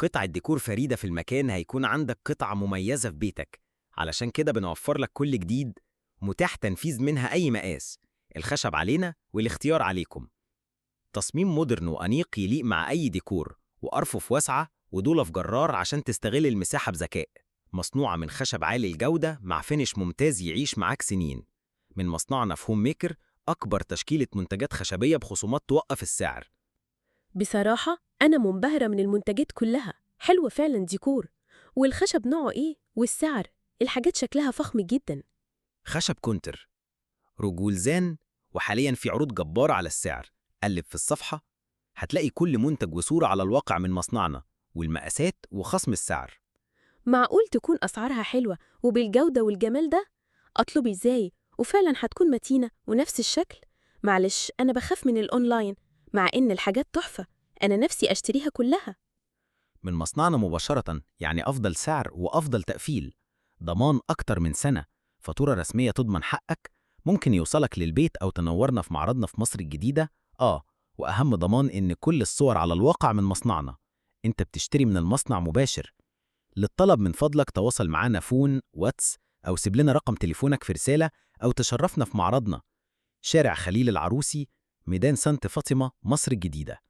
قطعة ديكور فريدة في المكان هيكون عندك قطعة مميزة في بيتك. علشان كده بنوفر لك كل جديد متاح تنفيذ منها أي مقاس. الخشب علينا والاختيار عليكم. تصميم مودرن وأنيق يليق مع أي ديكور، وأرفف واسعة ودولة في جرار عشان تستغل المساحة بذكاء. مصنوعة من خشب عالي الجودة مع فينش ممتاز يعيش معاك سنين. من مصنعنا في هوم ميكر، أكبر تشكيلة منتجات خشبية بخصومات توقف السعر. بصراحة أنا منبهرة من المنتجات كلها، حلوة فعلا ديكور. والخشب نوعه إيه؟ والسعر؟ الحاجات شكلها فخم جدا. خشب كونتر، رجولزان، وحاليا في عروض جبارة على السعر. قلب في الصفحة هتلاقي كل منتج وصورة على الواقع من مصنعنا، والمقاسات وخصم السعر. معقول تكون أسعارها حلوة وبالجودة والجمال ده؟ أطلب إزاي؟ وفعلا هتكون متينة ونفس الشكل؟ معلش أنا بخاف من الأونلاين، مع إن الحاجات تحفة. أنا نفسي أشتريها كلها. من مصنعنا مباشرة، يعني أفضل سعر وأفضل تقفيل. ضمان أكتر من سنة، فاتورة رسمية تضمن حقك. ممكن يوصلك للبيت أو تنورنا في معرضنا في مصر الجديدة. وأهم ضمان إن كل الصور على الواقع من مصنعنا. أنت بتشتري من المصنع مباشر. للطلب من فضلك تواصل معنا فون، واتس، أو سيب لنا رقم تليفونك في رسالة، أو تشرفنا في معرضنا. شارع خليل العروسي، ميدان سانت فاطمة، مصر الجديدة.